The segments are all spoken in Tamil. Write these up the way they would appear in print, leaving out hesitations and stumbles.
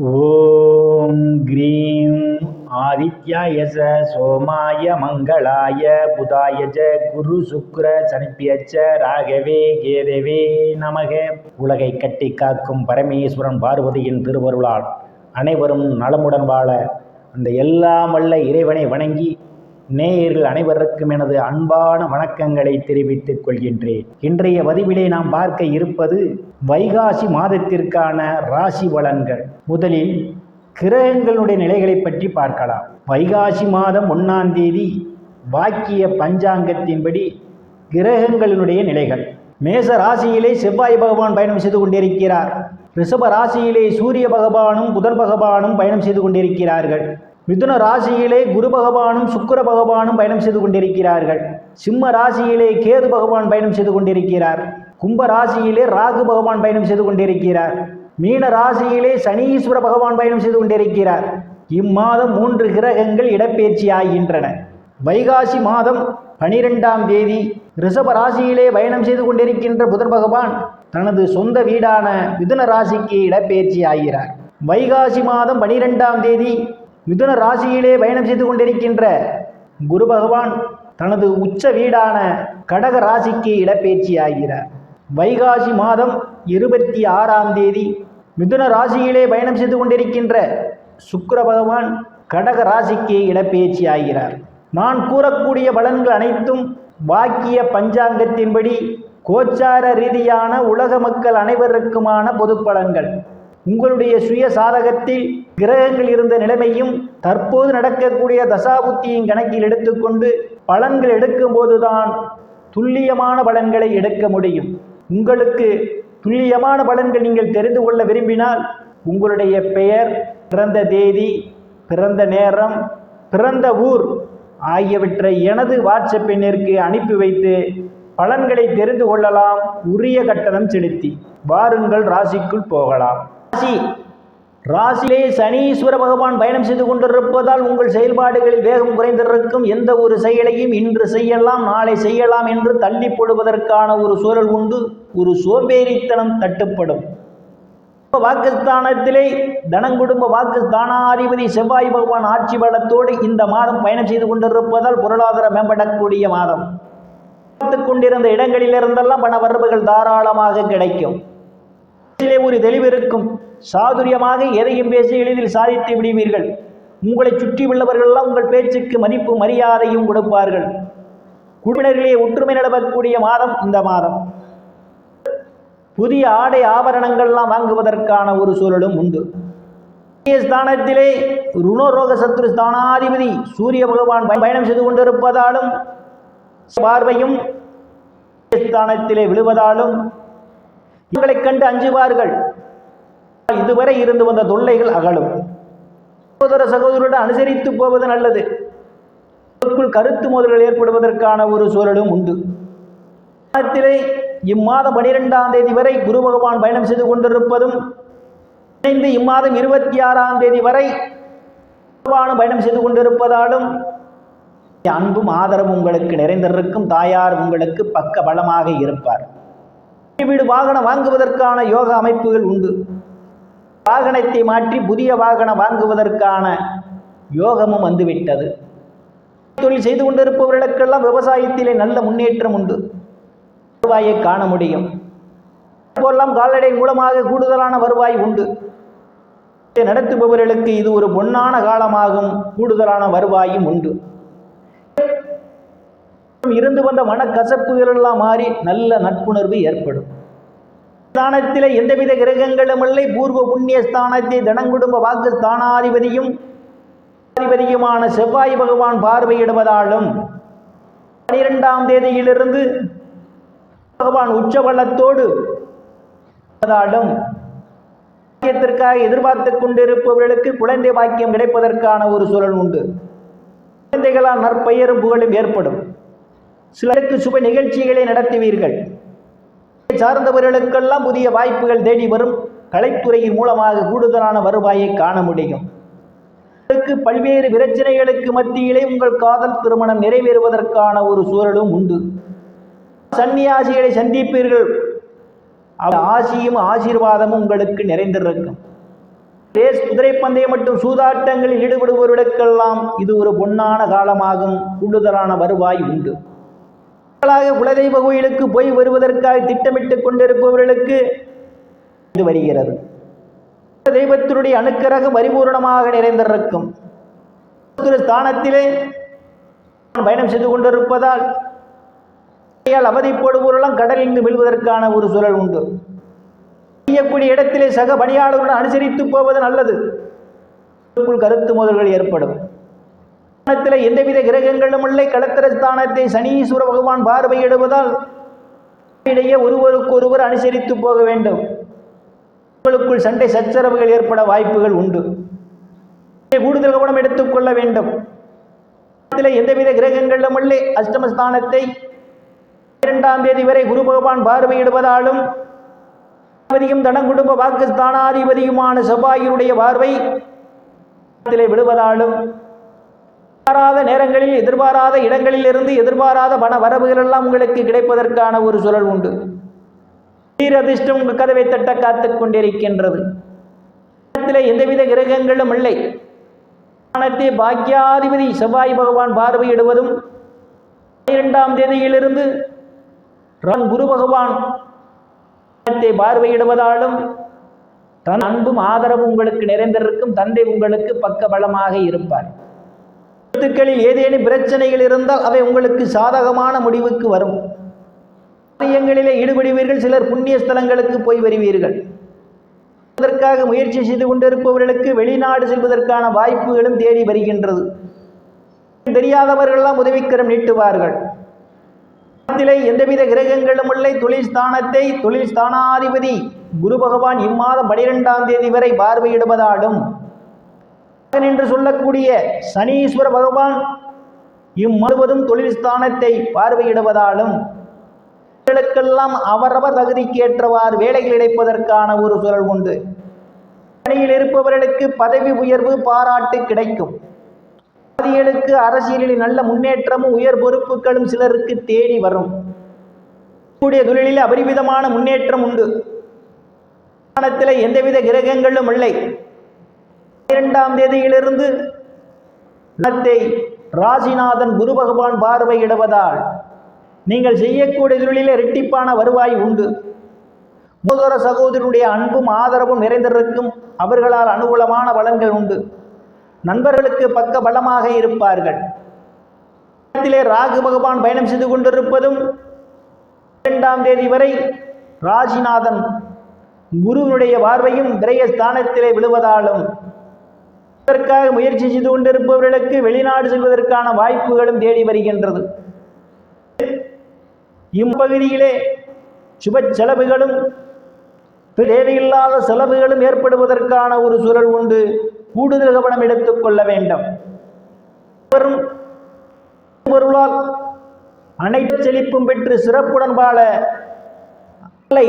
ஓம் க்ரீம் ஆதித்யாய சோமாய மங்களாய புதாய குரு சுக்ர சனிப்பியச்ச ராகவே கேதவே நமக. உலகை கட்டி காக்கும் பரமேஸ்வரன் பார்வதியின் திருவருளால் அனைவரும் நலமுடன் வாழ அந்த எல்லாம் வல்ல இறைவனை வணங்கி நேயர்கள் அனைவருக்கும் எனது அன்பான வணக்கங்களை தெரிவித்துக் கொள்கின்றேன். இன்றைய பதிவிலே நாம் பார்க்க இருப்பது வைகாசி மாதத்திற்கான ராசி பலன்கள். முதலில் கிரகங்களுடைய நிலைகளை பற்றி பார்க்கலாம். வைகாசி மாதம் 1ஆம் தேதி வாக்கிய பஞ்சாங்கத்தின்படி கிரகங்களினுடைய நிலைகள். மேச ராசியிலே செவ்வாய் பகவான் பயணம் செய்து கொண்டிருக்கிறார். ரிஷப ராசியிலே சூரிய பகவானும் புதன் பகவானும் பயணம் செய்து கொண்டிருக்கிறார்கள். மிதுன ராசியிலே குரு பகவானும் சுக்கிர பகவானும் பயணம் செய்து கொண்டிருக்கிறார்கள். சிம்ம ராசியிலே கேது பகவான் பயணம் செய்து கொண்டிருக்கிறார். கும்ப ராசியிலே ராகு பகவான் பயணம் செய்து கொண்டிருக்கிறார். மீன ராசியிலே சனீஸ்வர பகவான் பயணம் செய்து கொண்டிருக்கிறார். இம்மாதம் 3 கிரகங்கள் இடப்பெயர்ச்சி ஆகின்றன. வைகாசி மாதம் 12ஆம் தேதி ரிஷப ராசியிலே பயணம் செய்து கொண்டிருக்கின்ற புதன் பகவான் தனது சொந்த வீடான மிதுன ராசிக்கு இடப்பெயர்ச்சி ஆகிறார். வைகாசி மாதம் 12ஆம் தேதி மிதுன ராசியிலே பயணம் செய்து கொண்டிருக்கின்ற குரு பகவான் தனது உச்ச வீடான கடக ராசிக்கு இடப்பெயர்ச்சி ஆகிறார். வைகாசி மாதம் 26ஆம் தேதி மிதுன ராசியிலே பயணம் செய்து கொண்டிருக்கின்ற சுக்கிர பகவான் கடக ராசிக்கு இடப்பெயர்ச்சி ஆகிறார். நான் கூறக்கூடிய பலன்கள் அனைத்தும் வாக்கிய பஞ்சாங்கத்தின்படி கோச்சார ரீதியான உலக மக்கள் அனைவருக்குமான பொது பலன்கள். உங்களுடைய சுய சாதகத்தில் கிரகங்கள் இருந்த நிலைமையும் தற்போது நடக்கக்கூடிய தசாபுத்தியின் கணக்கில் எடுத்துக்கொண்டு பலன்கள் எடுக்கும் போதுதான் துல்லியமான பலன்களை எடுக்க முடியும். உங்களுக்கு துல்லியமான பலன்கள் நீங்கள் தெரிந்து கொள்ள விரும்பினால் உங்களுடைய பெயர், பிறந்த தேதி, பிறந்த நேரம், பிறந்த ஊர் ஆகியவற்றை எனது வாட்ஸ்அப் எண்ணிற்கு அனுப்பி வைத்து பலன்களை தெரிந்து கொள்ளலாம். உரிய கட்டணம் செலுத்தி வாருங்கள், ராசிக்குள் போகலாம். ராசியிலே சனீஸ்வர பகவான் பயணம் செய்து கொண்டிருப்பதால் உங்கள் செயல்பாடுகளில் வேகம் குறைந்திருக்கும். எந்த ஒரு செயலையும் இன்று செய்யலாம், நாளை செய்யலாம் என்று தள்ளி போடுவதற்கான ஒரு சூழல் உண்டு. ஒரு சோம்பேறித்தனம் தட்டுப்படும். வாக்குஸ்தானத்திலே தனங்குடும்ப வாக்குஸ்தானாதிபதி செவ்வாய் பகவான் ஆட்சி பலத்தோடு இந்த மாதம் பயணம் செய்து கொண்டிருப்பதால் பொருளாதாரம் மேம்படக்கூடிய மாதம். கொண்டிருந்த இடங்களிலிருந்தெல்லாம் பண வரவுகள் தாராளமாக கிடைக்கும். ஒரு தெளிவு இருக்கும். சாதுரியமாக எதையும் பேசி எளிதில் சாதித்து விடுவீர்கள். உங்களை சுற்றி உள்ளவர்களெல்லாம் உங்கள் பேச்சுக்கு மதிப்பு மரியாதையும் கொடுப்பார்கள். குடும்பினர்களே ஒற்றுமை நிலவக்கூடிய மாதம் இந்த மாதம். புதிய ஆடை ஆபரணங்கள்லாம் வாங்குவதற்கான ஒரு சூழலும் உண்டு. ஸ்தானத்திலே ருணரோக சத்ரு ஸ்தானாதிபதி சூரிய பகவான் பயணம் செய்து கொண்டிருப்பதாலும் பார்வையும் ஸ்தானத்திலே விழுவதாலும் உங்களை கண்டு அஞ்சுவார்கள். இதுவரை இருந்து வந்த தொல்லைகள் அகலும். சகோதர சகோதரருடன் அனுசரித்து போவது நல்லது. கருத்து மோதல்கள் ஏற்படுவதற்கான ஒரு சூழலும் உண்டு. இம்மாதம் 12ஆம் தேதி வரை குரு பகவான் பயணம் செய்து கொண்டிருப்பதும் இம்மாதம் 26ஆம் தேதி வரை பயணம் செய்து கொண்டிருப்பதாலும் அன்பும் ஆதரவும் உங்களுக்கு நிறைந்திருக்கும். தாயார் உங்களுக்கு பக்க பலமாக இருப்பார். வீடு வாகனம் வாங்குவதற்கான யோக அமைப்புகள் உண்டு. வாகனத்தை மாற்றி புதிய வாகனம் வாங்குவதற்கான யோகமும் வந்துவிட்டது. தொழில் செய்து கொண்டிருப்பவர்களுக்கெல்லாம் விவசாயத்திலே நல்ல முன்னேற்றம் உண்டு. வருவாயை காண முடியும். போலாம் கால்நடை மூலமாக கூடுதலான வருவாய் உண்டு. நடத்துபவர்களுக்கு இது ஒரு பொன்னான காலமாகும். கூடுதலான வருவாயும் உண்டு. இருந்து வந்த மனக்கசப்புகள் எல்லாம் மாறி நல்ல நட்புணர்வு ஏற்படும். ஸ்தானத்திலே எந்தவித கிரகங்களும் இல்லை. பூர்வ புண்ணிய ஸ்தானத்தை தனங்குடும்ப வாக்கு ஸ்தானாதிபதியும் செவ்வாய் பகவான் பார்வையிடுவதாலும் 12ஆம் தேதியிலிருந்து பகவான் உச்சபலத்தோடு எதிர்பார்த்து கொண்டிருப்பவர்களுக்கு குழந்தை பாக்கியம் கிடைப்பதற்கான ஒரு சூழல் உண்டு. குழந்தைகளால் நற்பெயரும் புகழும் ஏற்படும். சிலருக்கு சுப நிகழ்ச்சிகளை நடத்துவீர்கள். சார்ந்தவர்களுக்கெல்லாம் புதிய வாய்ப்புகள் தேடி வரும். கலைத்துறையின் மூலமாக கூடுதலான வருவாயை காண முடியும். பல்வேறு பிரச்சனைகளுக்கு மத்தியிலே உங்கள் காதல் திருமணம் நிறைவேறுவதற்கான ஒரு சூழலும் உண்டு. சன்னியாசிகளை சந்திப்பீர்கள். ஆசியும் ஆசீர்வாதமும் உங்களுக்கு நிறைந்திருக்கும். ரேஸ், குதிரை பந்தயம் மற்றும் சூதாட்டங்களில் ஈடுபடுபவர்களுக்கெல்லாம் இது ஒரு பொன்னான காலமாகும். கூடுதலான வருவாய் உண்டு. குலதெய்வ கோயிலுக்கு போய் வருவதற்காக திட்டமிட்டுக் கொண்டிருப்பவர்களுக்கு இது வருகிறது. தெய்வத்தினுடைய அனுக்கிரகம் பரிபூர்ணமாக நிறைந்திருக்கும். ஸ்தானத்திலே பயணம் செய்து கொண்டிருப்பதால் அவதிப்படுபவர்களும் கடலில் விழுவதற்கான ஒரு சூழல் உண்டு. செய்யக்கூடிய இடத்திலே சக பணியாளர்களுடன் அனுசரித்து போவது நல்லது. கருத்து மோதல்கள் ஏற்படும். எந்தவித கிரகங்களும் இல்லை. களத்திர ஸ்தானத்தை சனீஸ்வர பகவான் பார்வையிடுவதால் இடையே ஒருவருக்கு ஒருவர் அனுசரித்து போக வேண்டும். உங்களுக்குள் சண்டை சச்சரவுகள் ஏற்பட வாய்ப்புகள் உண்டு. கூடுதல் கவனம் எடுத்துக்கொள்ள வேண்டும். எந்தவித கிரகங்களும் இல்லை. அஷ்டமஸ்தானத்தை 2ஆம் தேதி வரை குரு பகவான் பார்வையிடுவதாலும் தனம் குடும்ப வாக்குஸ்தானாதிபதியுமான செவ்வாயினுடைய பார்வை விடுவதாலும் எதிர்பாராத நேரங்களில் எதிர்பாராத இடங்களில் இருந்து எதிர்பாராத பண வரவுகள் எல்லாம் உங்களுக்கு கிடைப்பதற்கான ஒரு சூழல் உண்டு. அதிர்ஷ்டம் உங்கள் கதவை தட்ட காத்துக் கொண்டிருக்கின்றது. எந்தவித கிரகங்களும் இல்லை. பாக்கியாதிபதி செவ்வாய் பகவான் பார்வையிடுவதும் 12ஆம் தேதியிலிருந்து குரு பகவான் பார்வையிடுவதாலும் தன் அன்பும் ஆதரவும் உங்களுக்கு நிறைந்திருக்கும். தந்தை உங்களுக்கு பக்க பலமாக இருப்பார். சொத்துக்களில் ஏதேனும் பிரச்சனைகள் இருந்தால் அவை உங்களுக்கு சாதகமான முடிவுக்கு வரும். காரியங்களிலே ஈடுபடுவீர்கள். சிலர் புண்ணிய ஸ்தலங்களுக்கு போய் வருவீர்கள். அதற்காக முயற்சி செய்து கொண்டிருப்பவர்களுக்கு வெளிநாடு செல்வதற்கான வாய்ப்புகளும் தேடி வருகின்றது. தெரியாதவர்களெல்லாம் உதவிக்கரம் நீட்டுவார்கள். எந்தவித கிரகங்களும் இல்லை. தொழில் ஸ்தானத்தை தொழில் ஸ்தானாதிபதி குரு பகவான் இம்மாதம் 12ஆம் தேதி வரை பார்வையிடுவதாலும் என்று சொல்லக்கூடிய சனீஸ்வர பகவான் இம்முழுவதும் தொழில் ஸ்தானத்தை பார்வையிடுவதாலும் மக்களுக்கெல்லாம் அவரவர் தகுதிக்கு ஏற்றவாறு வேலைகள் கிடைப்பதற்கான ஒரு சூழல் உண்டு. பணியில் இருப்பவர்களுக்கு பதவி உயர்வு பாராட்டு கிடைக்கும். அரசியலில் நல்ல முன்னேற்றமும் உயர் பொறுப்புகளும் சிலருக்கு தேடி வரும். தொழிலில் அபரிமிதமான முன்னேற்றம் உண்டு. எந்தவித கிரகங்களும் இல்லை. 12ஆம் தேதியிலிருந்து ராசிநாதன் குரு பகவான் பார்வையிடுவதால் நீங்கள் செய்யக்கூடிய தொழிலில் இரட்டிப்பான வருவாய் உண்டு. சகோதர சகோதரனுடைய அன்பும் ஆதரவும் நிறைந்திருக்கும். அவர்களால் அனுகூலமான பலன்கள் உண்டு. நண்பர்களுக்கு பக்க பலமாக இருப்பார்கள். ராகு பகவான் பயணம் செய்து கொண்டிருப்பதும் 2ஆம் தேதி வரை ராசிநாதன் குருவினுடைய பார்வையும் விரயஸ்தானத்திலே விழுவதாலும் இதற்காக முயற்சி செய்து கொண்டிருப்பவர்களுக்கு வெளிநாடு செல்வதற்கான வாய்ப்புகளும் தேடி வருகின்றது. இப்பகுதியிலே சுப செலவுகளும் தேவையில்லாத செலவுகளும் ஏற்படுவதற்கான ஒரு சூழல் உண்டு. கூடுதல் கவனம் எடுத்துக் கொள்ள வேண்டும். அனைத்து செழிப்பும் பெற்று சிறப்புடன் வாழ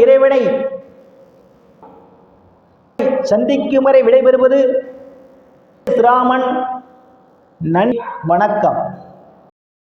இறைவனை சந்திக்கும் வரை விடைபெறுவது ராமன். நன்றி, வணக்கம்.